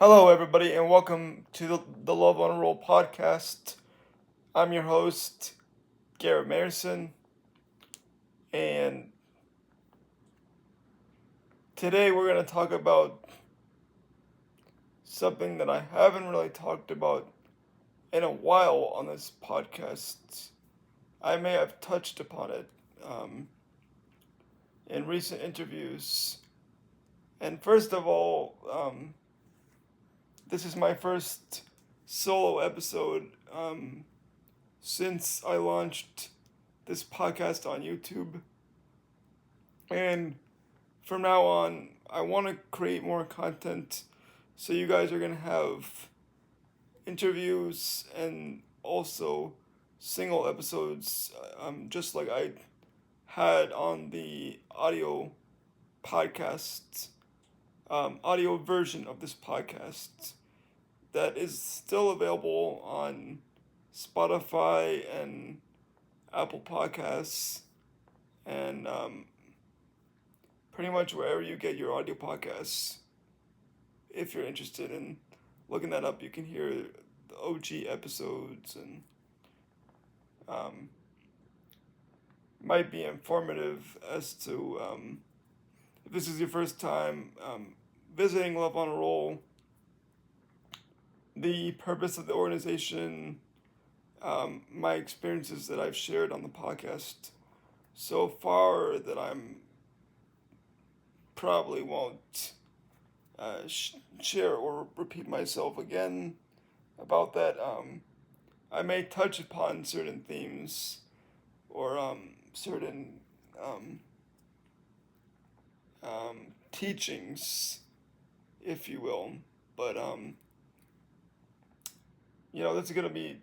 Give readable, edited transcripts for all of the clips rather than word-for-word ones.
Hello, everybody, and welcome to the Loveonaroll podcast. I'm your host, Garrett Mayerson, and today we're going to talk about something that I haven't really talked about in a while on this podcast. I may have touched upon it in recent interviews. And first of all, this is my first solo episode since I launched this podcast on YouTube. And from now on, I want to create more content. So you guys are going to have interviews and also single episodes, just like I had on the audio version of this podcast that is still available on Spotify and Apple Podcasts and pretty much wherever you get your audio podcasts. If you're interested in looking that up, you can hear the OG episodes and might be informative as to if this is your first time visiting Loveonaroll, the purpose of the organization, my experiences that I've shared on the podcast so far that I'm probably won't share or repeat myself again about that. I may touch upon certain themes or certain teachings, if you will, but that's gonna be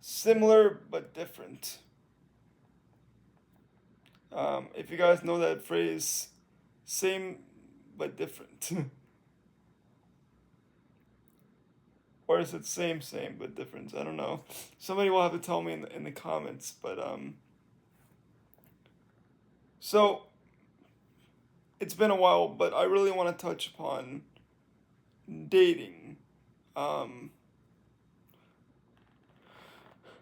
similar but different. If you guys know that phrase, same but different. Or is it same but different? I don't know. Somebody will have to tell me in the comments. But so it's been a while, but I really want to touch upon dating.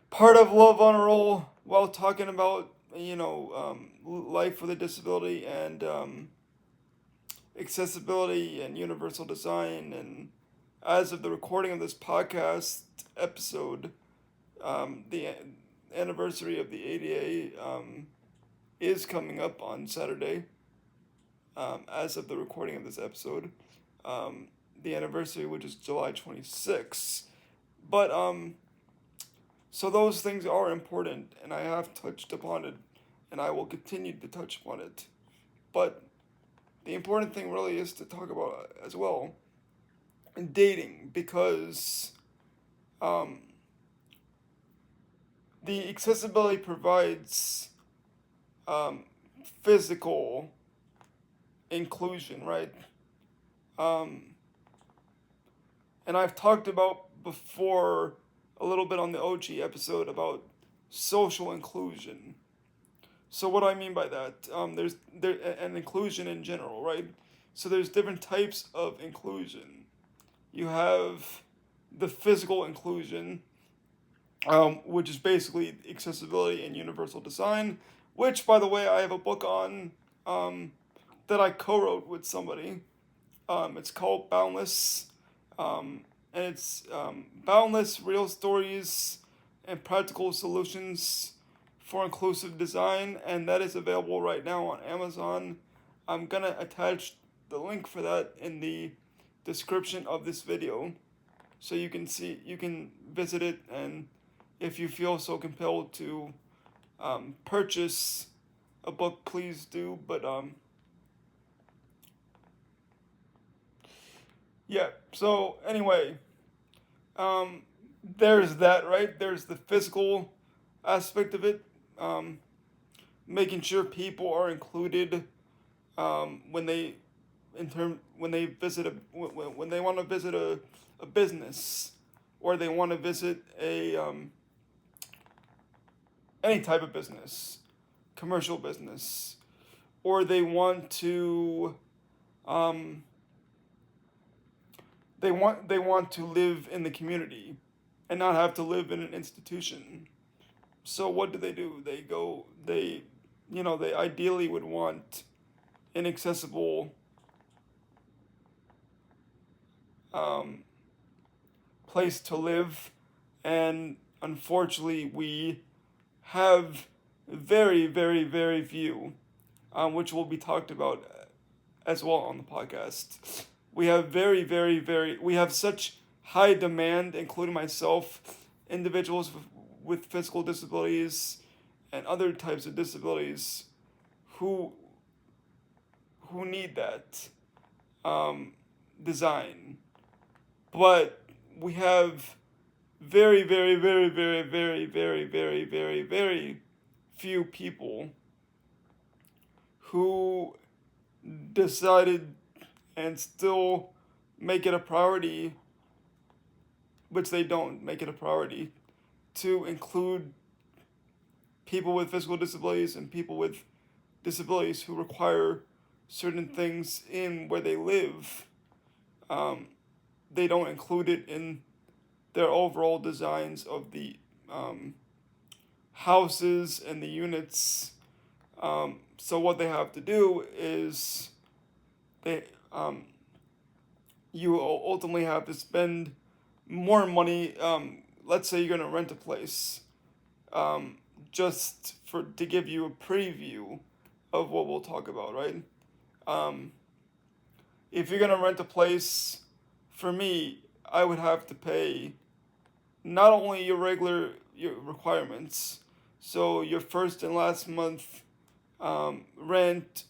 Part of Loveonaroll, while talking about life with a disability and accessibility and universal design, and as of the recording of this podcast episode, the anniversary of the ADA is coming up on Saturday. As of the recording of this episode, the anniversary, which is July 26th. But so those things are important, and I have touched upon it, and I will continue to touch upon it. But the important thing really is to talk about as well dating, because the accessibility provides physical inclusion, right? And I've talked about before a little bit on the OG episode about social inclusion. So what do I mean by that? There's an inclusion in general, right? So there's different types of inclusion. You have the physical inclusion, which is basically accessibility and universal design, which, by the way, I have a book on that I co-wrote with somebody. It's called Boundless, and it's Boundless Real Stories and Practical Solutions for Inclusive Design, and that is available right now on Amazon. I'm going to attach the link for that in the description of this video, so you can visit it, and if you feel so compelled to purchase a book, please do. But yeah, so anyway, there's that, right? There's the physical aspect of it, making sure people are included when they visit when they want to visit a business, or they want to visit a any type of business, commercial business, or they want to they want to live in the community and not have to live in an institution. So what do? They ideally would want an accessible um, place to live, and unfortunately, we have very, very, very few, which will be talked about as well on the podcast. We have very, very, very, we have such high demand, including myself, individuals with physical disabilities and other types of disabilities who who need that um, design. But we have very, very, very, very, very, very, very, very, very few people who decided and still make it a priority, which they don't make it a priority, to include people with physical disabilities and people with disabilities who require certain things in where they live. Um, they don't include it in their overall designs of the um, houses and the units. So what they have to do is they you ultimately have to spend more money. Let's say you're gonna rent a place, um, just for to give you a preview of what we'll talk about, right? Um, if you're gonna rent a place, for me, I would have to pay not only your requirements, so your first and last month rent,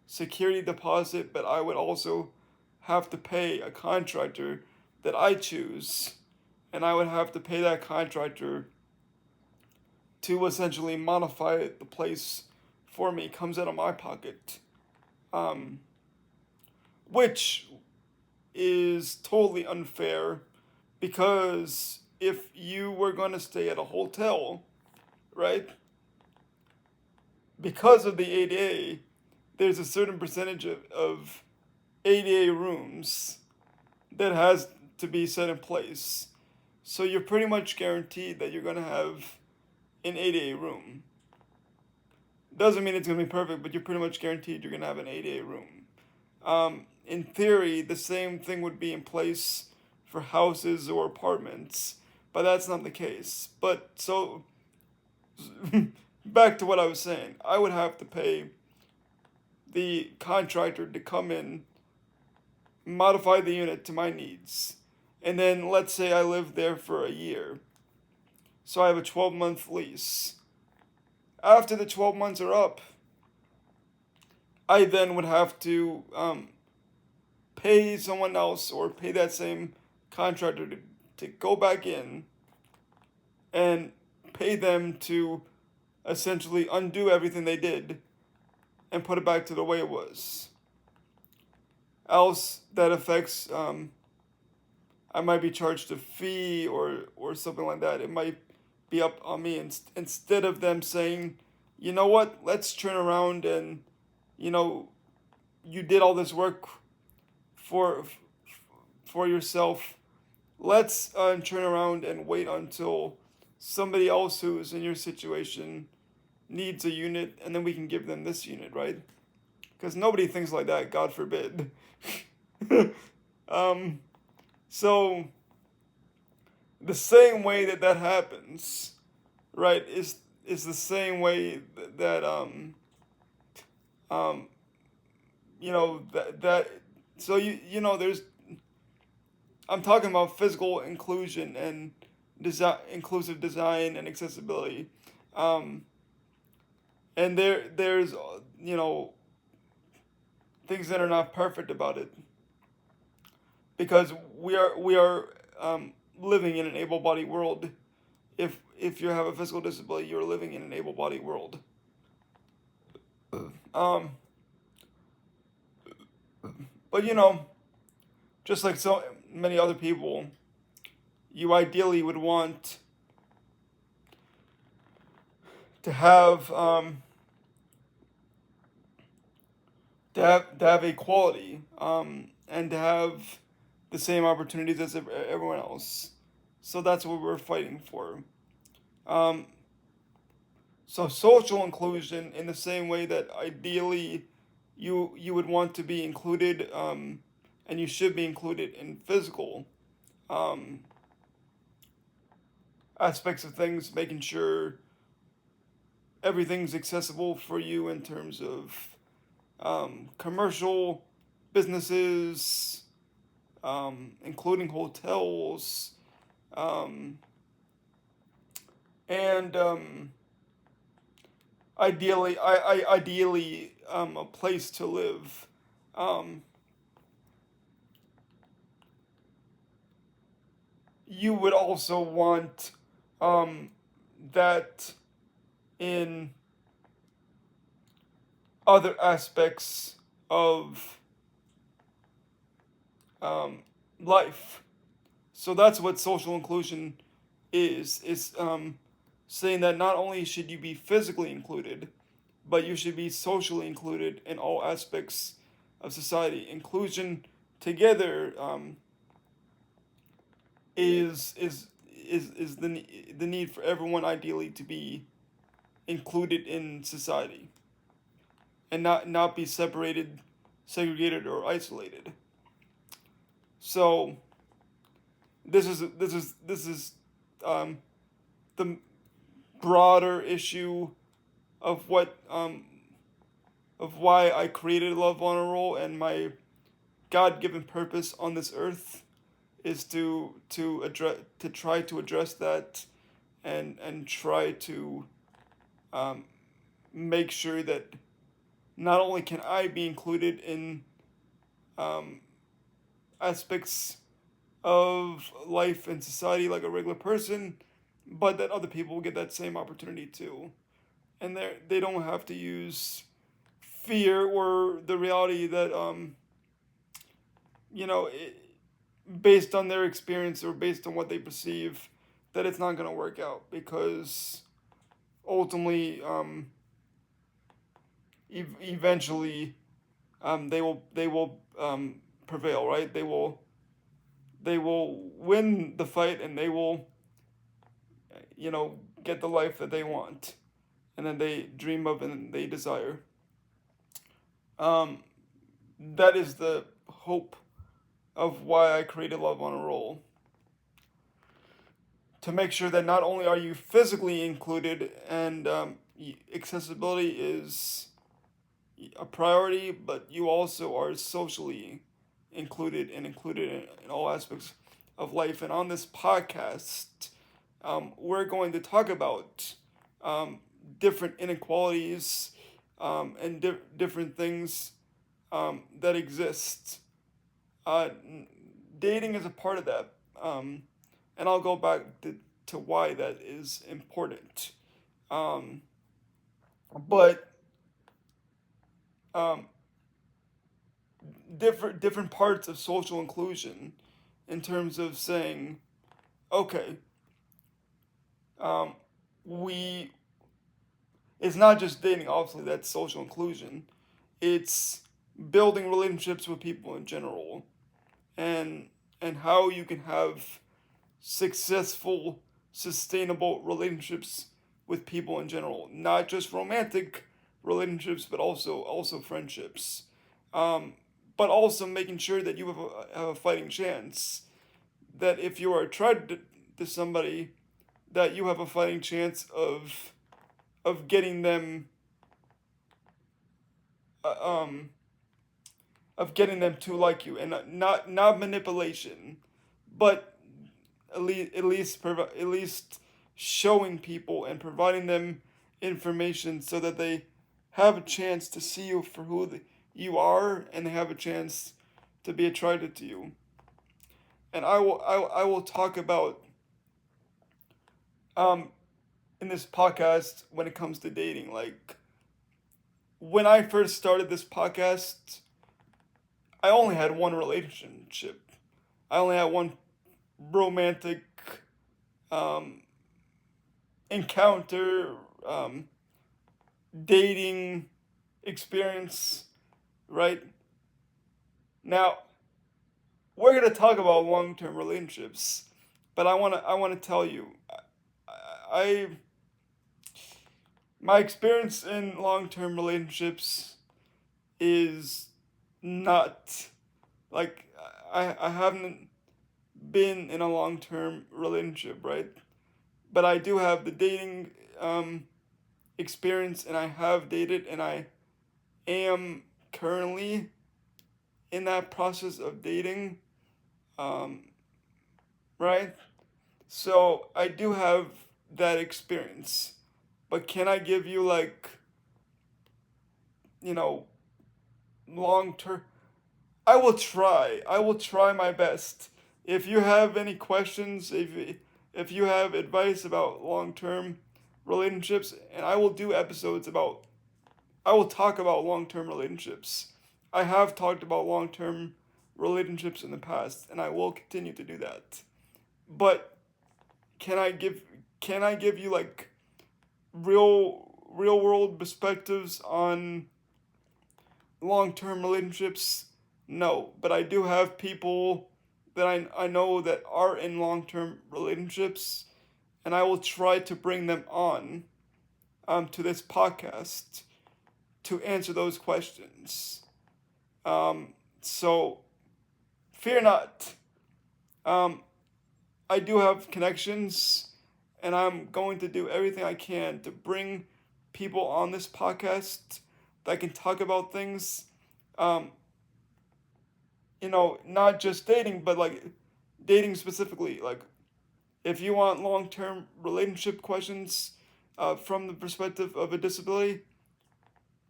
security deposit, but I would also have to pay a contractor that I choose, and I would have to pay that contractor to essentially modify the place for me. It comes out of my pocket, um, which is totally unfair because if you were going to stay at a hotel, right, because of the ADA, there's a certain percentage of ADA rooms that has to be set in place. So you're pretty much guaranteed that you're going to have an ADA room. Doesn't mean it's going to be perfect, but you're pretty much guaranteed you're going to have an ADA room. In theory, the same thing would be in place for houses or apartments, but that's not the case. But so, back to what I was saying, I would have to pay the contractor to come in, modify the unit to my needs, and then let's say I live there for a year. So I have a 12-month lease. After the 12 months are up, I then would have to pay someone else or pay that same contractor to go back in and pay them to essentially undo everything they did and put it back to the way it was. Else, that affects, I might be charged a fee or something like that. It might be up on me instead of them saying, you know what, let's turn around and, you know, you did all this work for for yourself. Let's turn around and wait until somebody else who's in your situation needs a unit, and then we can give them this unit, right? Because nobody thinks like that, God forbid. um, so the same way that happens, right, is the same way that um, that so there's I'm talking about physical inclusion and inclusive design and accessibility, um, and there's things that are not perfect about it because we are living in an able-bodied world. If you have a physical disability, you're living in an able-bodied world. Um, but just like so many other people, you ideally would want to have to have equality, and to have the same opportunities as everyone else. So that's what we're fighting for. Um, so social inclusion, in the same way that ideally you would want to be included, and you should be included in physical um, aspects of things, making sure everything's accessible for you in terms of commercial businesses, including hotels, um, and ideally a place to live. Um, you would also want that in other aspects of um, life. So that's what social inclusion is saying that not only should you be physically included, but you should be socially included in all aspects of society. Inclusion together is the need for everyone ideally to be included in society and not be separated, segregated, or isolated. So this is um, the broader issue of what of why I created Loveonaroll, and my God-given purpose on this earth is to try to address that, and try to um, make sure that not only can I be included in um, aspects of life and society like a regular person, but that other people will get that same opportunity too, and they don't have to use fear or the reality that you know it, based on their experience or based on what they perceive, that it's not going to work out, because ultimately eventually they will prevail, right? They will win the fight, and they will get the life that they want and then they dream of and they desire. um that is the hope of why I created Love on a Roll, to make sure that not only are you physically included, and accessibility is a priority, but you also are socially included, and included in all aspects of life. And on this podcast, we're going to talk about um, different inequalities, and different things that exist. Uh, Dating is a part of that, and I'll go back to why that is important. Um, but um, different parts of social inclusion, in terms of saying, okay, um, we it's not just dating. Obviously, that's social inclusion. It's building relationships with people in general, and how you can have successful, sustainable relationships with people in general, not just romantic relationships, but also friendships. Um, but also making sure that you have a fighting chance. That if you are attracted to somebody, that you have a fighting chance of getting them uh, um to like you, and not manipulation, but at least showing people and providing them information so that they have a chance to see you for who you are, and they have a chance to be attracted to you. And I will talk about um in this podcast when it comes to dating. Like, when I first started this podcast, I only had one relationship. I only had one romantic um, encounter, um, dating experience, right? Now, we're gonna talk about long-term relationships, but I wanna tell you, I my experience in long-term relationships is not like I haven't been in a long-term relationship, right? But I do have the dating um, experience, and I have dated, and I am currently in that process of dating, um, right? So I do have that experience. But can I give you like, you know, long term? I will try. I will try my best. If you have any questions, if you have advice about long term relationships, and I will do episodes about, I will talk about long term relationships. I have talked about long term relationships in the past, and I will continue to do that. But can I give can I give you like real world perspectives on long term relationships? No, but I do have people that I know that are in long term relationships, and I will try to bring them on to this podcast to answer those questions. So fear not. Um, I do have connections, and I'm going to do everything I can to bring people on this podcast that can talk about things. Um, not just dating, but like dating specifically. Like, if you want long term relationship questions from the perspective of a disability,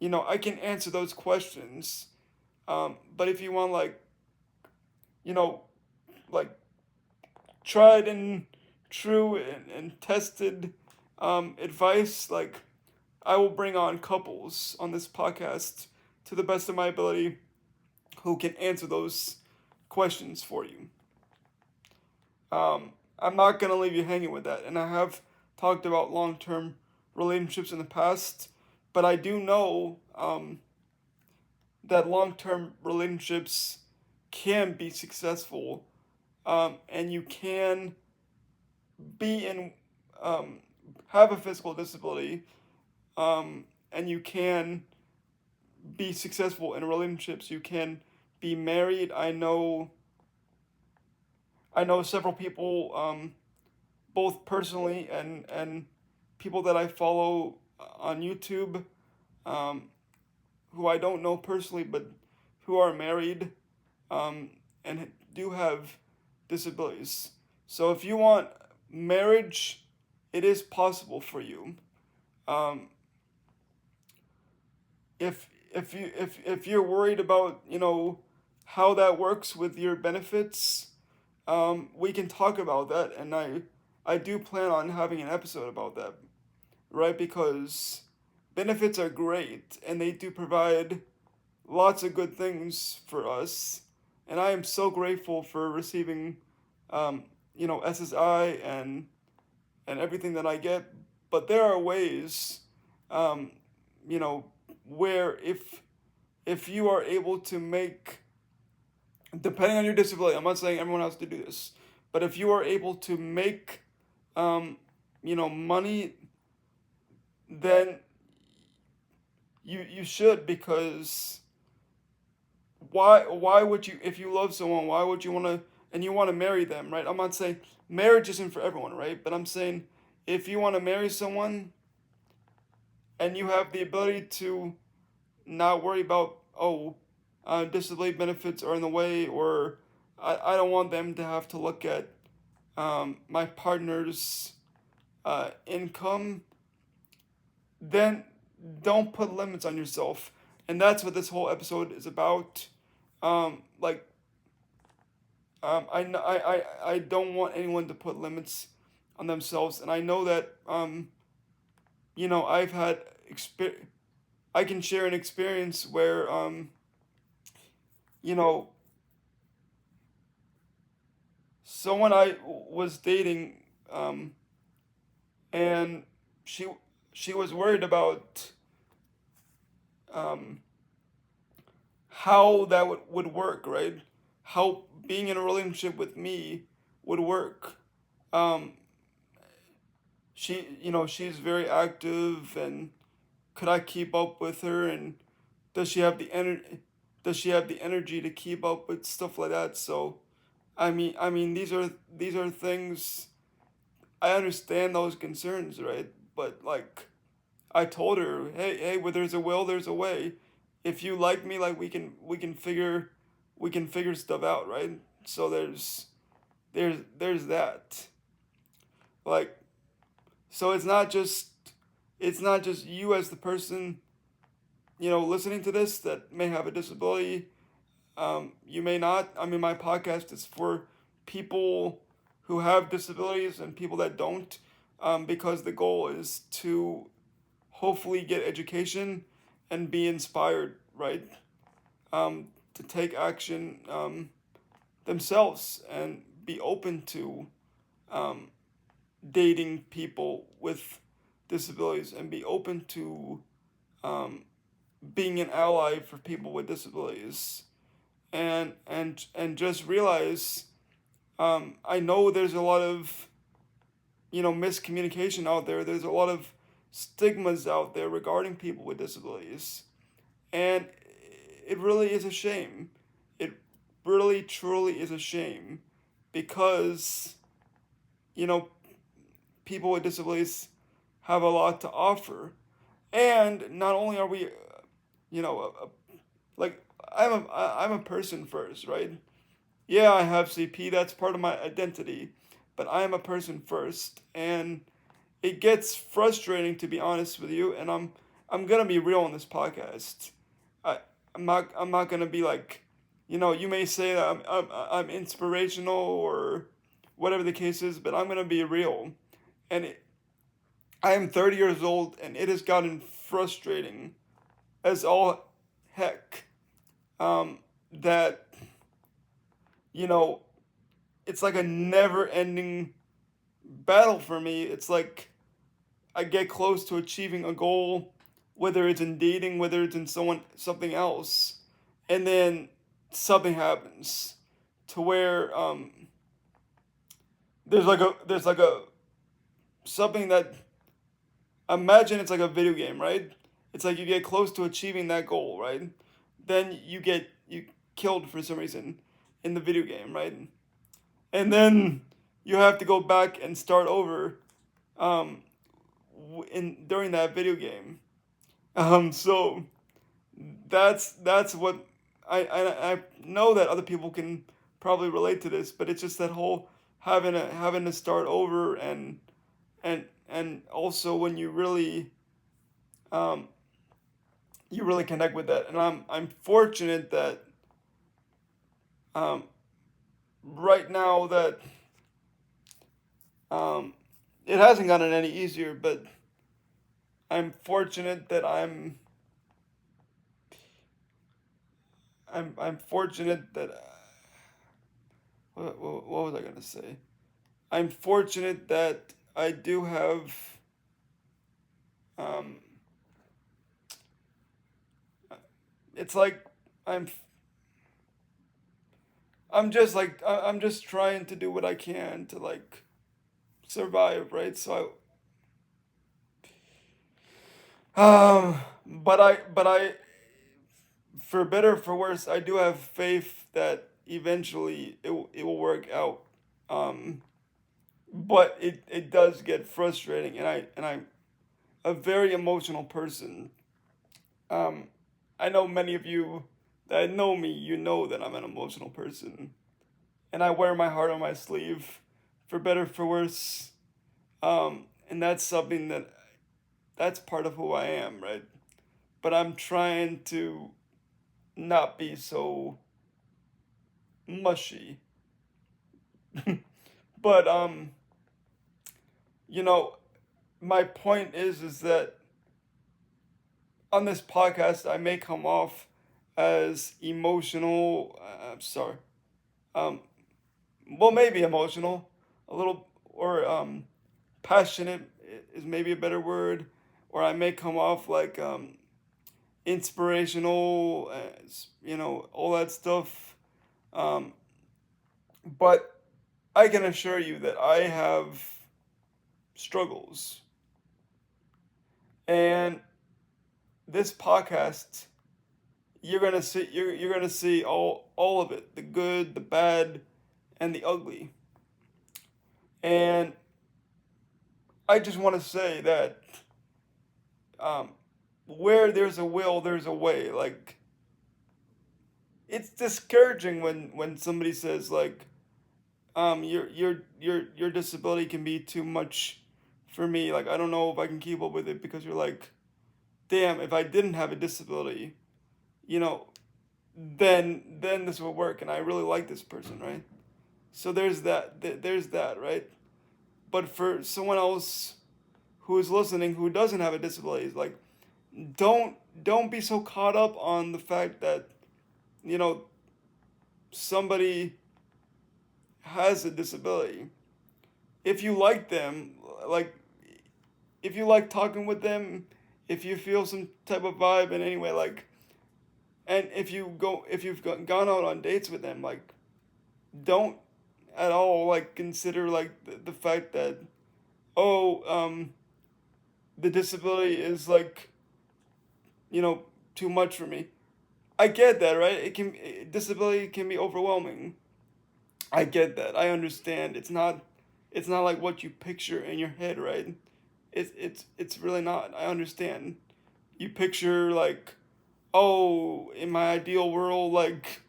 I can answer those questions. But if you want, like, you know, like tried and true and tested advice, like, I will bring on couples on this podcast to the best of my ability who can answer those questions for you. I'm not going to leave you hanging with that. And I have talked about long term relationships in the past, but I do know that long term relationships can be successful, and you can be in, um, have a physical disability, and you can be successful in relationships. You can be married. I know several people, both personally and people that I follow on YouTube, um, who I don't know personally, but who are married, um, and do have disabilities. So if you want marriage, it is possible for you. Um, if you're worried about how that works with your benefits, we can talk about that, and I do plan on having an episode about that, right? Because benefits are great, and they do provide lots of good things for us, and I am so grateful for receiving, SSI and everything that I get. But there are ways, um, you know, where if you are able to make, depending on your disability, I'm not saying everyone has to do this, but if you are able to make, um, money, then you should, because why would you, if you love someone, why would you want to, and you want to marry them, right? I'm not saying marriage isn't for everyone, right? But I'm saying if you want to marry someone and you have the ability to not worry about, oh, disability benefits are in the way, or I don't want them to have to look at my partner's income, then don't put limits on yourself. And that's what this whole episode is about. Like, I don't want anyone to put limits on themselves. And I know that, I've had I can share an experience where, you know, someone I was dating, and she she was worried about um, how that would work, right? How being in a relationship with me would work. Um, she's very active, and could I keep up with her, and does she have the energy? Does she have the energy to keep up with stuff like that? So, I mean, these are things I understand those concerns, right? But like, I told her, hey, where there's a will, there's a way. If you like me, like we can figure stuff out, right? So there's that. Like, so it's not just you as the person, listening to this that may have a disability. You may not. I mean, my podcast is for people who have disabilities and people that don't, because the goal is to hopefully get education and be inspired, right? To take action themselves and be open to um, dating people with disabilities and be open to um, being an ally for people with disabilities and just realize I know there's a lot of miscommunication out there. There's a lot of stigmas out there regarding people with disabilities, and it really is a shame. It really truly is a shame because you know people with disabilities have a lot to offer, and not only are we like I'm a person first, right? Yeah, I have CP, that's part of my identity, but I am a person first, and it gets frustrating, to be honest with you, and I'm gonna be real on this podcast. I I'm not gonna be like, you may say that I'm inspirational or whatever the case is, but I'm gonna be real, and I am 30 years old, and it has gotten frustrating as all heck. That you know it's like a never ending battle for me. It's like I get close to achieving a goal, whether it's in dating, whether it's in something else, and then something happens to where there's like a something that, imagine it's like a video game, right? It's like you get close to achieving that goal, right? Then you killed for some reason in the video game, right? And then you have to go back and start over um, in during that video game. So that's what I know that other people can probably relate to this, but it's just that whole having to start over, and also when um, you really connect with that, and I'm fortunate that um, right now that um, it hasn't gotten any easier, but I'm fortunate that I'm fortunate that what was I gonna say? I'm fortunate that I do have um, it's like I'm I'm just trying to do what I can to like survive, right? So but I for better or for worse, I do have faith that eventually it will work out. Um, but it does get frustrating, and I'm a very emotional person. Um, I know many of you that know me, you know that I'm an emotional person, and I wear my heart on my sleeve, for better for worse. And that's something that's part of who I am, right? But I'm trying to not be so mushy. But you know, my point is that on this podcast I may come off as emotional. I'm sorry. Um, well, maybe emotional, a little, or passionate is maybe a better word, or I may come off like inspirational, all that stuff. Um, But I can assure you that I have struggles. And this podcast, you're gonna see all of it, the good, the bad, and the ugly. And I just want to say that um, where there's a will, there's a way. Like it's discouraging when somebody says like your disability can be too much for me. Like I don't know if I can keep up with it because you're like, damn, if I didn't have a disability, you know, then this would work, and I really like this person, right? So there's that. There's that, right? But for someone else who is listening who doesn't have a disability, like don't don't be so caught up on the fact that you know somebody has a disability. If you like them, like if you like talking with them, if you feel some type of vibe in any way, like, and if you've gone out on dates with them, like, don't at all like consider like the fact that oh the disability is like too much for me. I get that, right? Disability can be overwhelming. I get that. I understand. It's not like what you picture in your head, right? It's really not. I understand. You picture like, oh, in my ideal world, like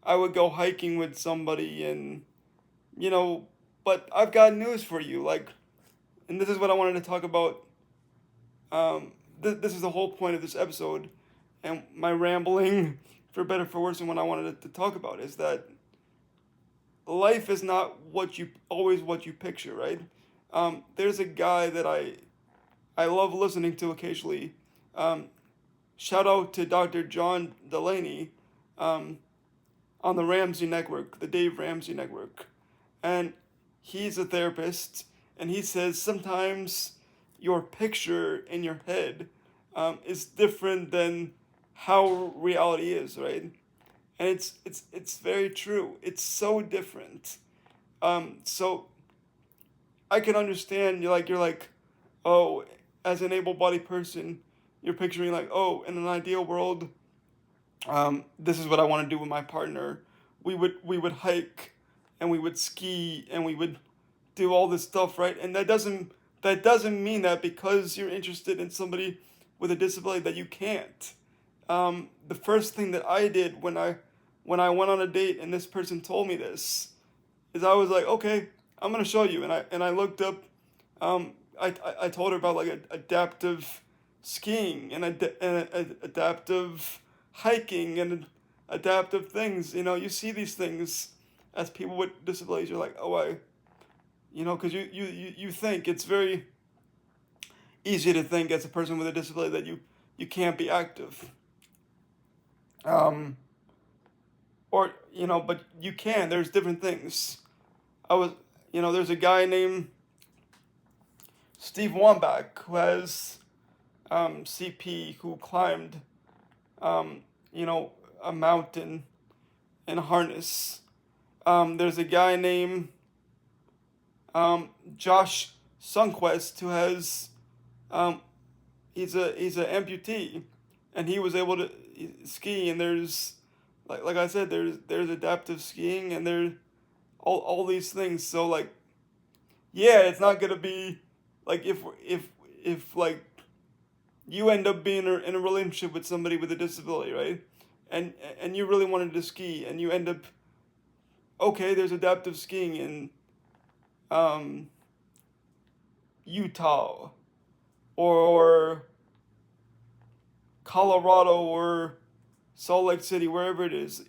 I would go hiking with somebody and you know, but I've got news for you. Like, and this is what I wanted to talk about. This is the whole point of this episode, and my rambling, for better for worse, and what I wanted to talk about is that life is not what you picture, right? There's a guy that I love listening to occasionally. Um, Shout out to Dr. John Delaney, um, on the Ramsey Network, the Dave Ramsey Network, and he's a therapist, and he says sometimes your picture in your head is different than how reality is, right? And it's very true. It's so different. So I can understand you're like, oh, as an able-bodied person, you're picturing like, oh, in an ideal world, this is what I want to do with my partner. We would hike, and we would ski, and we would do all this stuff, right? And that doesn't mean that because you're interested in somebody with a disability that you can't. The first thing that I did when I went on a date and this person told me this is I was like, okay, I'm gonna show you, and I looked up. I told her about like adaptive skiing and adaptive hiking and adaptive things. You see these things as people with disabilities. You're like, oh, because you think it's very easy to think as a person with a disability that you can't be active. Um, or but you can. There's different things. I was, there's a guy named Steve Wambach who has CP who climbed, um, you know, a mountain in a harness. There's a guy named Josh Sunquest who has, um, he's a amputee, and he was able to ski. And there's, like I said, there's adaptive skiing, and there's all these things. So like, yeah, it's not gonna be like if like you end up being in a relationship with somebody with a disability, right? And you really wanted to ski, and you end up, okay, there's adaptive skiing in um, Utah or Colorado or Salt Lake City, wherever it is,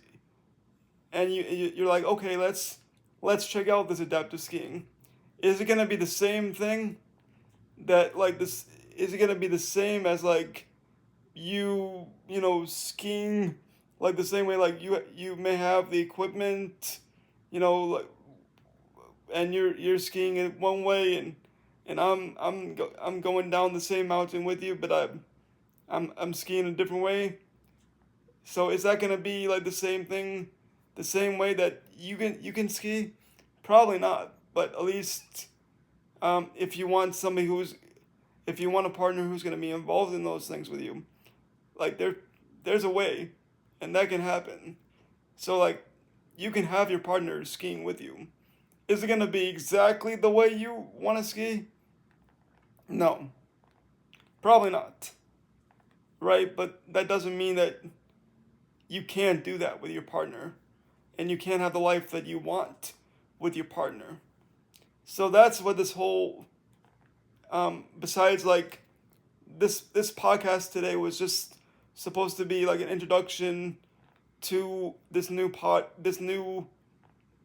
and you're like, okay, let's check out this adaptive skiing. Is it gonna be the same thing that like this? Is it gonna be the same as like skiing like the same way like you may have the equipment, like, and you're skiing it one way, and I'm going down the same mountain with you, but I'm skiing a different way. So is that gonna be like the same thing, the same way that you can ski, probably not, but at least if you want somebody who's if you want a partner who's going to be involved in those things with you, like there's a way, and that can happen. So like you can have your partner skiing with you. Is it going to be exactly the way you want to ski? No, probably not. Right? But that doesn't mean that you can't do that with your partner, and you can't have the life that you want with your partner. So that's what this whole besides like this podcast today was just supposed to be like an introduction to this new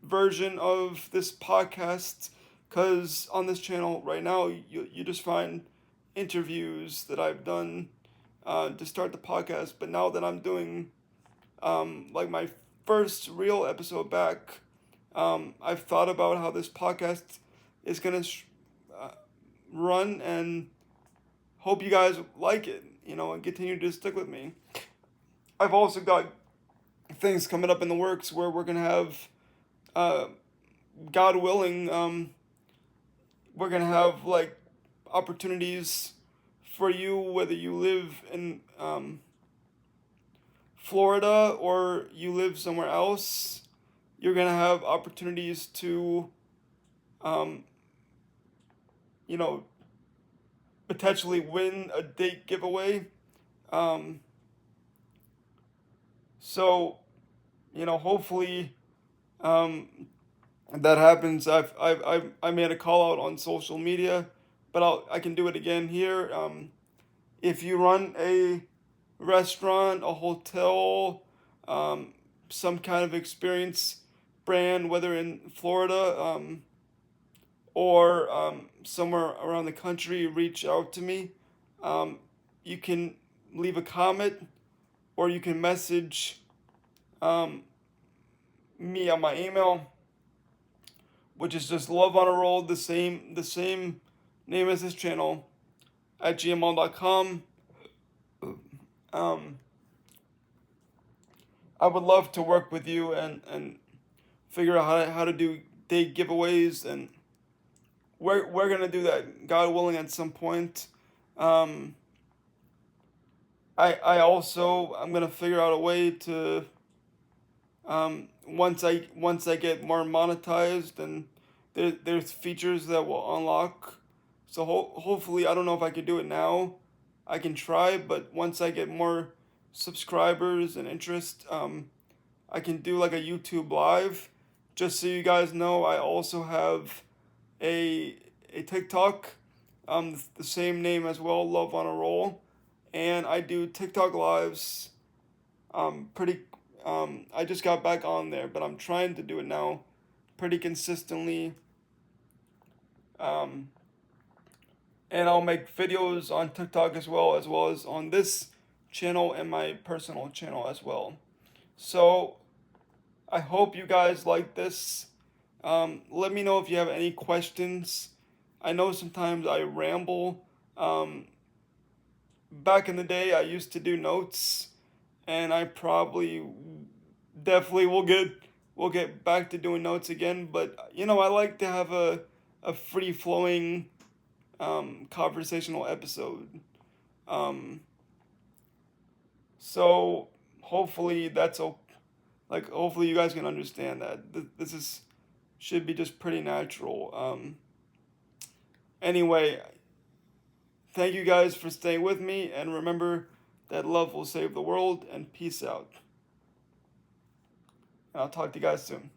version of this podcast, because on this channel right now you just find interviews that I've done to start the podcast. But now that I'm doing like my first real episode back, I've thought about how this podcast is gonna run, and hope you guys like it, and continue to stick with me. I've also got things coming up in the works where we're gonna have, God willing, we're gonna have like opportunities for you, whether you live in Florida or you live somewhere else. You're gonna have opportunities to, um, you know, potentially win a date giveaway. Um, so, hopefully, um, that happens. I made a call out on social media, but I can do it again here. If you run a restaurant, a hotel, um, some kind of experience brand, whether in Florida, or somewhere around the country, reach out to me. You can leave a comment, or you can message um, me on my email, which is just Loveonaroll, the same name as this channel, at gmail.com. Um, I would love to work with you and figure out how to do date giveaways, and we're gonna do that, God willing, at some point. Um, I'm gonna figure out a way to, once I get more monetized, and there's features that will unlock. So hopefully, I don't know if I can do it now. I can try, but once I get more subscribers and interest, I can do like a YouTube live. Just so you guys know, I also have a a TikTok, the same name as well, Love on a Roll, and I do TikTok lives. Pretty. I just got back on there, but I'm trying to do it now, pretty consistently. Um, and I'll make videos on TikTok as well as on this channel and my personal channel as well. So I hope you guys like this. Let me know if you have any questions. I know sometimes I ramble. Back in the day, I used to do notes, and I probably definitely will get back to doing notes again. But I like to have a free flowing conversational episode. Um, so hopefully hopefully you guys can understand that this is should be just pretty natural. Anyway, thank you guys for staying with me, and remember that love will save the world, and peace out. And I'll talk to you guys soon.